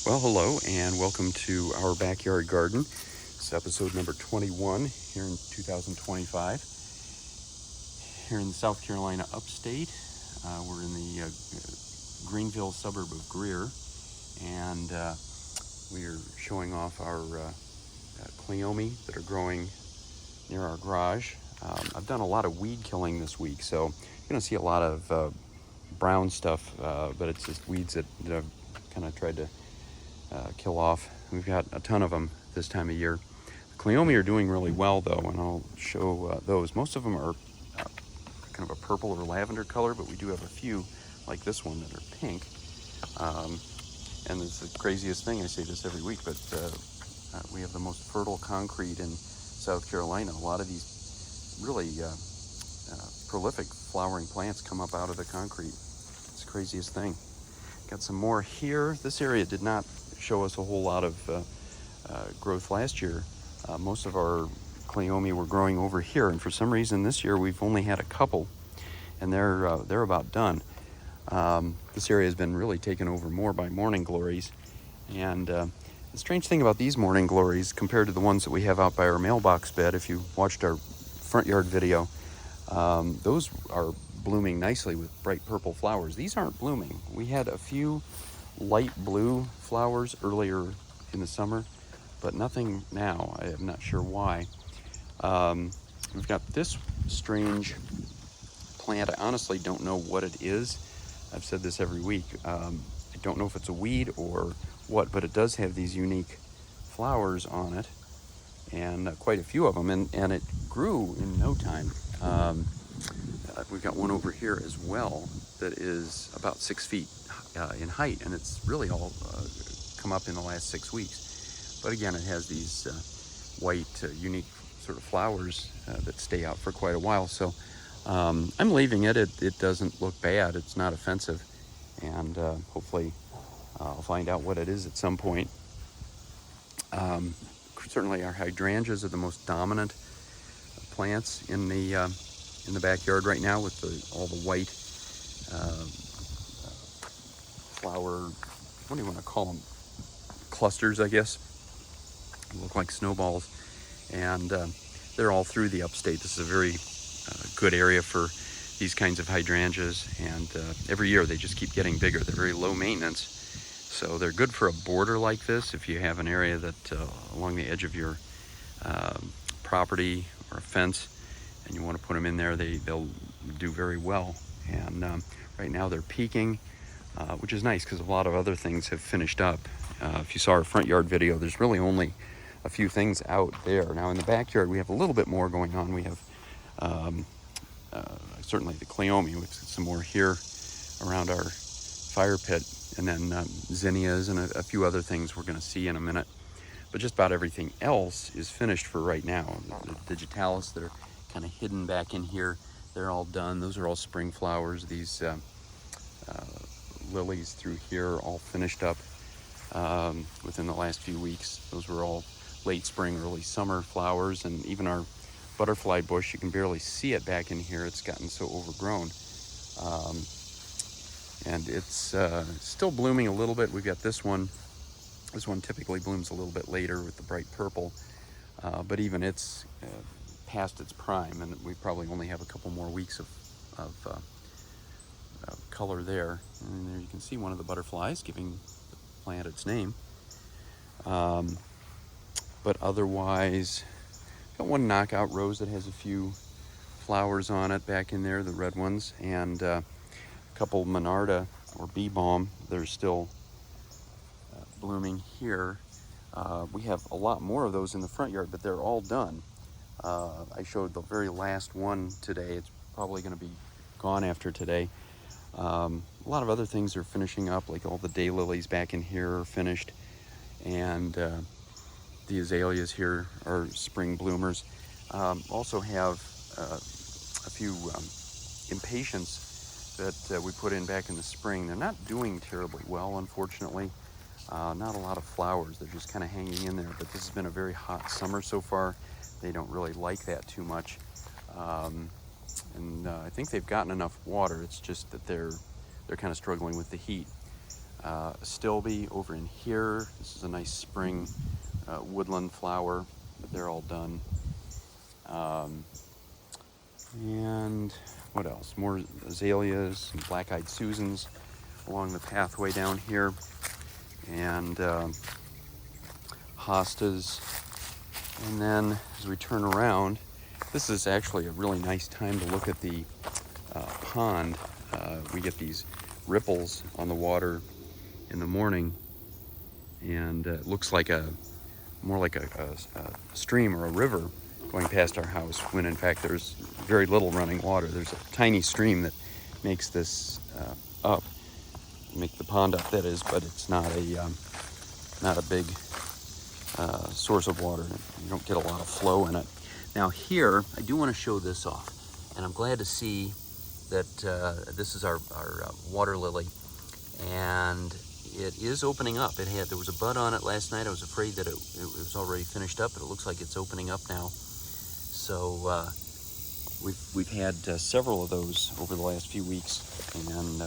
Well, hello and welcome to our backyard garden. It's episode number 21 here in 2025. Here in the South Carolina upstate, we're in the Greenville suburb of Greer, and we are showing off our cleome that are growing near our garage. I've done a lot of weed killing this week, so you're going to see a lot of brown stuff, but it's just weeds that I've kind of tried to kill off. We've got a ton of them this time of year. The cleome are doing really well though, and I'll show those. Most of them are kind of a purple or lavender color, but we do have a few like this one that are pink. And it's the craziest thing, I say this every week, but we have the most fertile concrete in South Carolina. A lot of these really prolific flowering plants come up out of the concrete. It's the craziest thing. Got some more here. This area did not show us a whole lot of growth last year. Most of our cleome were growing over here, and for some reason this year we've only had a couple, and they're about done. This area has been really taken over more by morning glories, and the strange thing about these morning glories compared to the ones that we have out by our mailbox bed, if you watched our front yard video, those are blooming nicely with bright purple flowers. These aren't blooming. We had a few light blue flowers earlier in the summer, but nothing now. I'm not sure why. We've got this strange plant. I honestly don't know what it is. I've said this every week. I don't know if it's a weed or what, but it does have these unique flowers on it, and quite a few of them, and it grew in no time. We've got one over here as well that is about 6 feet in height, and it's really all come up in the last 6 weeks. But again, it has these white, unique sort of flowers that stay out for quite a while. So I'm leaving it. It doesn't look bad. It's not offensive, and hopefully I'll find out what it is at some point. Certainly our hydrangeas are the most dominant plants in the backyard right now, with all the white flower, what do you want to call them, clusters, I guess. They look like snowballs, and they're all through the upstate. This is a very good area for these kinds of hydrangeas, and every year they just keep getting bigger. They're very low maintenance, so they're good for a border like this. If you have an area that along the edge of your property or a fence, and you want to put them in there, they'll do very well. And right now they're peaking, which is nice because a lot of other things have finished up. If you saw our front yard video, there's really only a few things out there. Now in the backyard we have a little bit more going on. We have certainly the cleome, which is some more here around our fire pit, and then zinnias and a few other things we're going to see in a minute. But just about everything else is finished for right now. The digitalis, they're kind of hidden back in here, they're all done. Those are all spring flowers. These lilies through here all finished up within the last few weeks. Those were all late spring, early summer flowers, and even our butterfly bush, you can barely see it back in here. It's gotten so overgrown. And it's still blooming a little bit. We've got this one. This one typically blooms a little bit later with the bright purple, but even it's past its prime, and we probably only have a couple more weeks of color there. And there you can see one of the butterflies giving the plant its name. But otherwise, got one knockout rose that has a few flowers on it back in there, the red ones, and a couple monarda or bee balm. They're still blooming here. We have a lot more of those in the front yard, but they're all done. I showed the very last one today. It's probably going to be gone after today. A lot of other things are finishing up, like all the daylilies back in here are finished, and the azaleas here are spring bloomers. Also have a few impatiens that we put in back in the spring. They're not doing terribly well, unfortunately. Not a lot of flowers. They're just kind of hanging in there, but this has been a very hot summer so far. They don't really like that too much. And I think they've gotten enough water. It's just that they're kind of struggling with the heat. Stilby over in here. This is a nice spring woodland flower, but they're all done. And what else? More azaleas and black-eyed Susans along the pathway down here, and hostas. And then as we turn around, this is actually a really nice time to look at the pond. We get these ripples on the water in the morning, and it looks like more like a stream or a river going past our house, when in fact there's very little running water. There's a tiny stream that makes this make the pond up, that is, but it's not a big source of water. You don't get a lot of flow in it. Now here, I do want to show this off, and I'm glad to see that this is our water lily, and it is opening up. There was a bud on it last night. I was afraid that it was already finished up, but it looks like it's opening up now. So we've had several of those over the last few weeks, and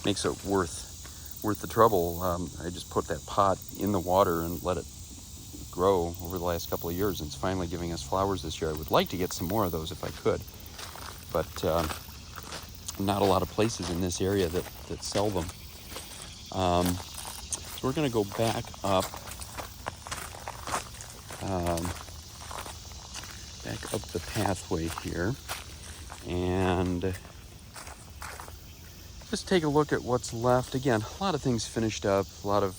makes it worth the trouble. I just put that pot in the water and let it grow over the last couple of years, and it's finally giving us flowers this year. I would like to get some more of those if I could, but not a lot of places in this area that sell them. So we're going to go back up the pathway here and just take a look at what's left. Again, a lot of things finished up, a lot of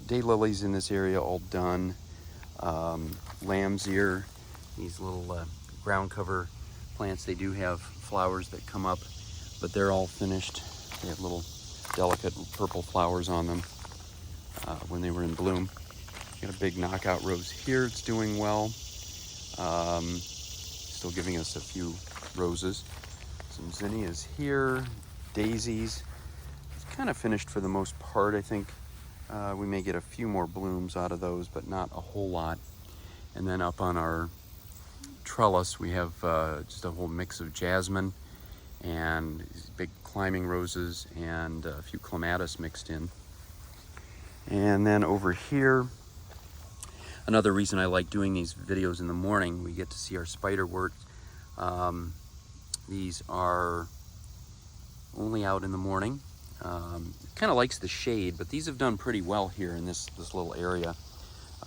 daylilies in this area all done. Lamb's ear, these little ground cover plants, they do have flowers that come up, but they're all finished. They have little delicate purple flowers on them when they were in bloom. Got a big knockout rose here. It's doing well. Still giving us a few roses. Some zinnias here, daisies. It's kind of finished for the most part. I think we may get a few more blooms out of those, but not a whole lot. And then up on our trellis, we have just a whole mix of jasmine and these big climbing roses and a few clematis mixed in. And then over here, another reason I like doing these videos in the morning, we get to see our spiderwort. These are only out in the morning. Kind of likes the shade, but these have done pretty well here in this little area.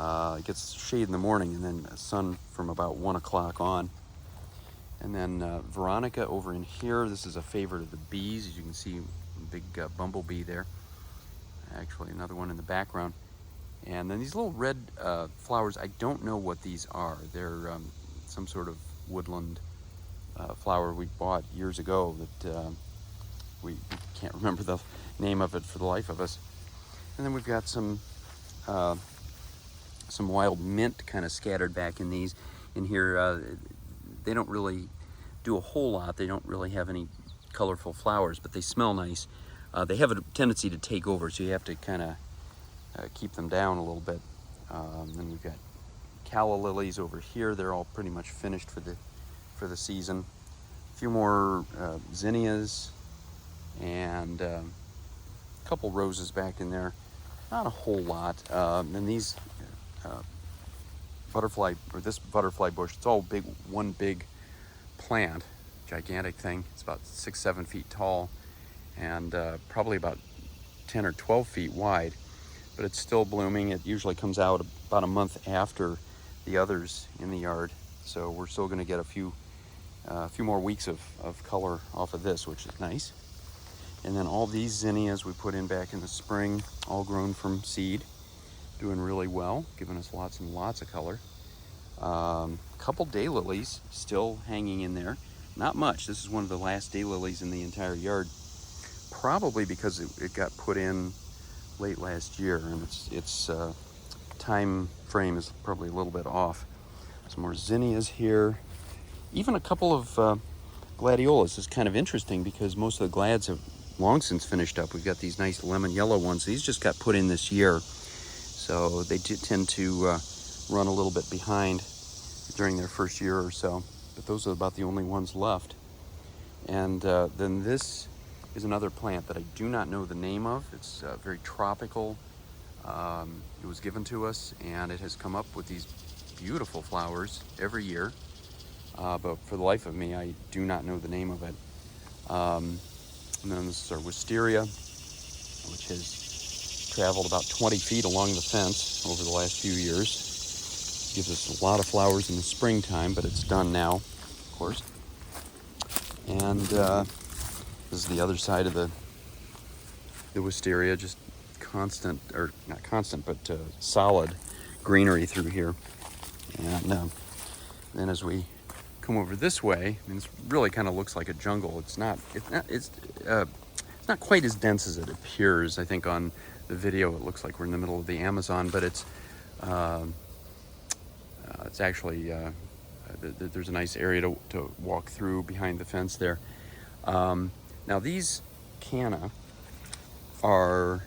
It gets shade in the morning and then sun from about 1 o'clock on. And then Veronica over in here, this is a favorite of the bees. As you can see, a big bumblebee there. Actually, another one in the background. And then these little red flowers, I don't know what these are. They're some sort of woodland flower we bought years ago that we can't remember the name of it for the life of us. And then we've got some wild mint kind of scattered back in these. In here, they don't really do a whole lot. They don't really have any colorful flowers, but they smell nice. They have a tendency to take over, so you have to kind of keep them down a little bit. Then we've got calla lilies over here. They're all pretty much finished for the season. A few more zinnias and a couple roses back in there. Not a whole lot. And these this butterfly bush, it's all one big plant, gigantic thing. It's about 6-7 feet tall and probably about 10 or 12 feet wide, but it's still blooming. It usually comes out about a month after the others in the yard, so we're still going to get a few more weeks of color off of this, which is nice. And then all these zinnias we put in back in the spring, all grown from seed, doing really well, giving us lots and lots of color. Couple daylilies still hanging in there. Not much. This is one of the last daylilies in the entire yard, probably because it got put in late last year, and its time frame is probably a little bit off. Some more zinnias here. Even a couple of gladiolas. Is kind of interesting because most of the glads have long since finished up. We've got these nice lemon yellow ones. These just got put in this year, so they tend to run a little bit behind during their first year or so. But those are about the only ones left. And then this is another plant that I do not know the name of. It's very tropical. It was given to us, and it has come up with these beautiful flowers every year. But for the life of me, I do not know the name of it. And then this is our wisteria, which has traveled about 20 feet along the fence over the last few years. Gives us a lot of flowers in the springtime, but it's done now, of course. And this is the other side of the wisteria, just constant, or not constant, but solid greenery through here. And then as we come over this way, I mean, this really kind of looks like a jungle. It's not quite as dense as it appears. I think on the video it looks like we're in the middle of the Amazon, but it's actually there's a nice area to walk through behind the fence there. Now these canna are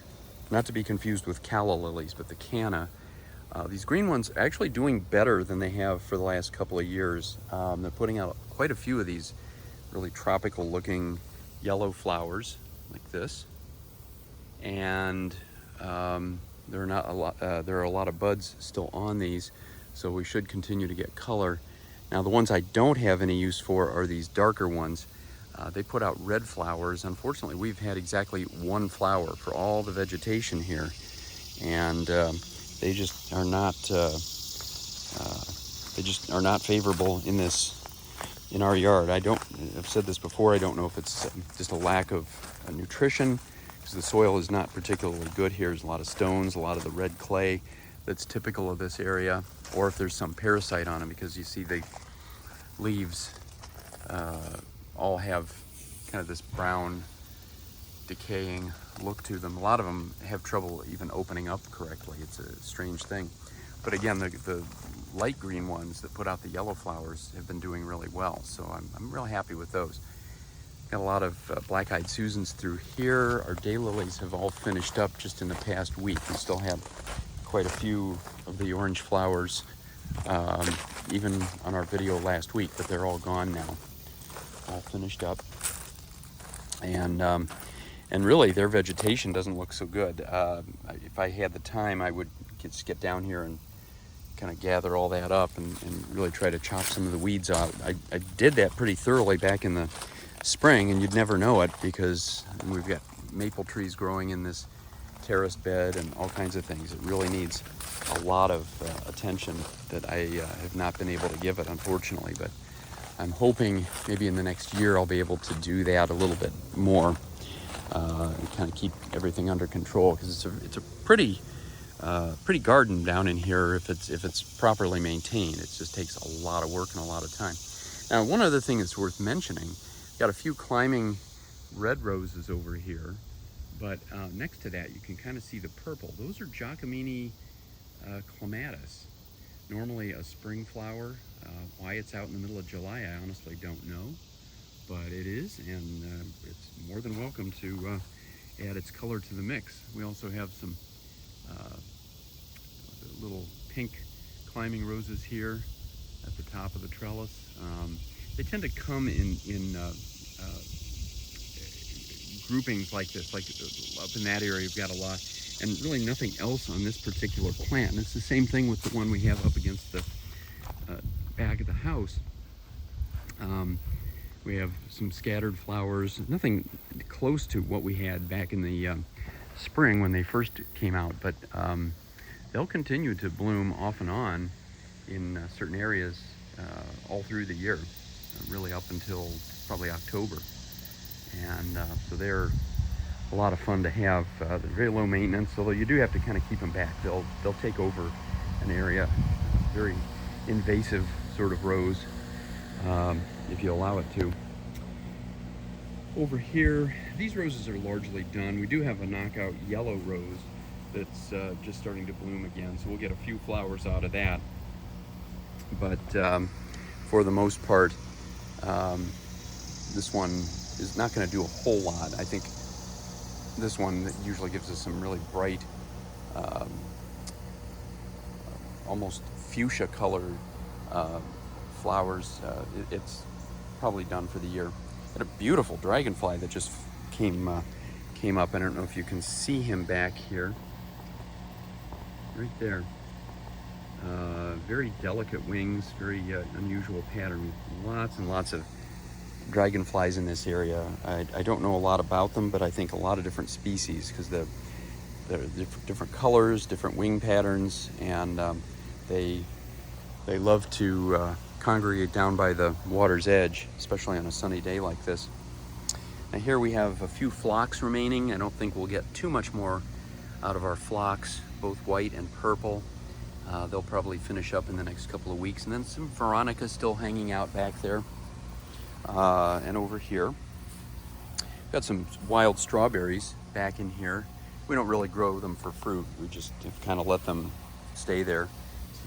not to be confused with calla lilies, but the canna. These green ones are actually doing better than they have for the last couple of years. They're putting out quite a few of these really tropical looking yellow flowers like this. And there are a lot of buds still on these, so we should continue to get color. Now the ones I don't have any use for are these darker ones. They put out red flowers. Unfortunately, we've had exactly one flower for all the vegetation here. And they just are not favorable in our yard. I've said this before, I don't know if it's just a lack of nutrition, because the soil is not particularly good here. There's a lot of stones, a lot of the red clay that's typical of this area, or if there's some parasite on them, because you see the leaves all have kind of this brown decaying look to them. A lot of them have trouble even opening up correctly. It's a strange thing. But again, the light green ones that put out the yellow flowers have been doing really well. So I'm real happy with those. Got a lot of black-eyed Susans through here. Our daylilies have all finished up just in the past week. We still have quite a few of the orange flowers, even on our video last week, but they're all gone now, all finished up. And really, their vegetation doesn't look so good. If I had the time, I would just get down here and kind of gather all that up and really try to chop some of the weeds out. I did that pretty thoroughly back in the spring, and you'd never know it, because we've got maple trees growing in this terraced bed and all kinds of things. It really needs a lot of attention that I have not been able to give it, unfortunately. But I'm hoping maybe in the next year I'll be able to do that a little bit more. And kind of keep everything under control, because it's a pretty garden down in here if it's properly maintained. It just takes a lot of work and a lot of time. Now, one other thing that's worth mentioning, got a few climbing red roses over here, but next to that you can kind of see the purple. Those are Giacomini clematis, normally a spring flower. Why it's out in the middle of July, I honestly don't know. But it is, and it's more than welcome to add its color to the mix. We also have some little pink climbing roses here at the top of the trellis. They tend to come in groupings like this, like up in that area you've got a lot, and really nothing else on this particular plant. And it's the same thing with the one we have up against the back of the house. We have some scattered flowers, nothing close to what we had back in the spring when they first came out, but they'll continue to bloom off and on in certain areas all through the year, really up until probably October. And so they're a lot of fun to have. They're very low maintenance, although you do have to kind of keep them back. They'll take over an area, very invasive sort of rose, if you allow it to. Over here, these roses are largely done. We do have a knockout yellow rose that's just starting to bloom again, so we'll get a few flowers out of that. But for the most part, this one is not going to do a whole lot. I think this one usually gives us some really bright, almost fuchsia colored flowers. It's probably done for the year. And a beautiful dragonfly that just came up. I don't know if you can see him back here, right there. Very delicate wings, very unusual pattern. Lots and lots of dragonflies in this area. I don't know a lot about them, but I think a lot of different species, because they're different colors, different wing patterns, and they love to congregate down by the water's edge, especially on a sunny day like this. Now here we have a few flocks remaining. I don't think we'll get too much more out of our flocks, both white and purple. They'll probably finish up in the next couple of weeks. And then some veronica still hanging out back there. And over here, got some wild strawberries back in here. We don't really grow them for fruit. We just kind of let them stay there,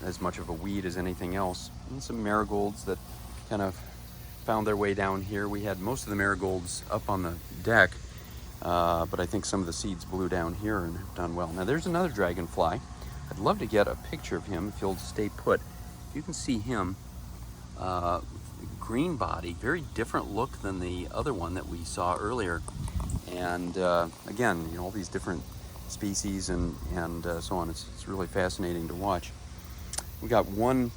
as much of a weed as anything else. And some marigolds that kind of found their way down here. We had most of the marigolds up on the deck, but I think some of the seeds blew down here and have done well. Now there's another dragonfly. I'd love to get a picture of him if you'll stay put. You can see him, green body, very different look than the other one that we saw earlier. And again, you know, all these different species and so on. It's really fascinating to watch. We got one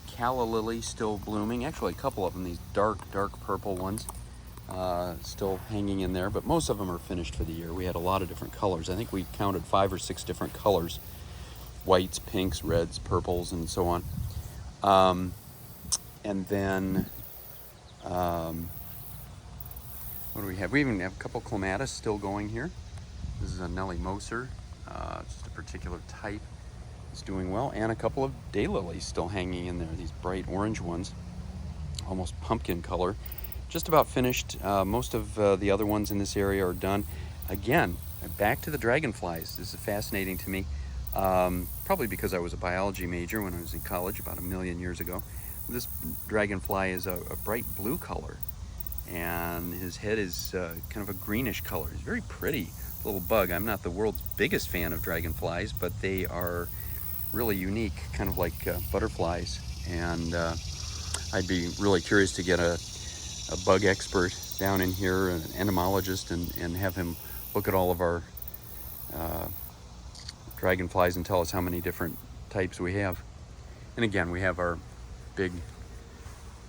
calla lily still blooming, actually a couple of them, these dark purple ones, still hanging in there, but most of them are finished for the year. We had a lot of different colors. I think we counted 5 or 6 different colors: whites, pinks, reds, purples, and so on. And then what do we have? We even have a couple clematis still going here. This is a Nellie Moser, just a particular type. It's doing well, and a couple of daylilies still hanging in there, these bright orange ones, almost pumpkin color. Just about finished. Most of the other ones in this area are done. Again, back to the dragonflies. This is fascinating to me, probably because I was a biology major when I was in college about 1 million years ago. This dragonfly is a bright blue color, and his head is kind of a greenish color. He's very pretty little bug. I'm not the world's biggest fan of dragonflies, but they are really unique, kind of like butterflies. And I'd be really curious to get a bug expert down in here, an entomologist, and have him look at all of our dragonflies and tell us how many different types we have. And again, we have our big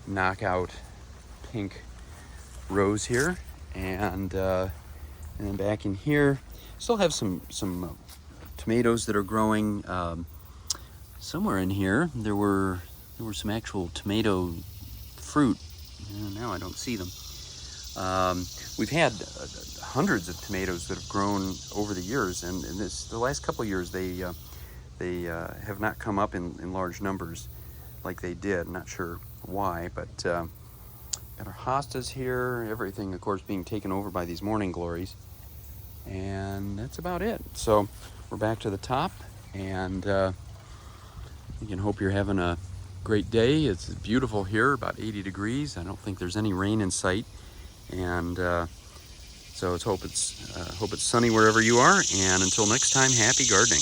knockout pink rose here, and then back in here, still have some tomatoes that are growing. Somewhere in here, there were some actual tomato fruit. Now I don't see them. We've had hundreds of tomatoes that have grown over the years, and the last couple of years they have not come up in large numbers like they did. Not sure why, but got our hostas here. Everything, of course, being taken over by these morning glories, and that's about it. So we're back to the top, and you can hope you're having a great day. It's beautiful here, about 80 degrees. I don't think there's any rain in sight, and so let's hope it's sunny wherever you are. And until next time, happy gardening.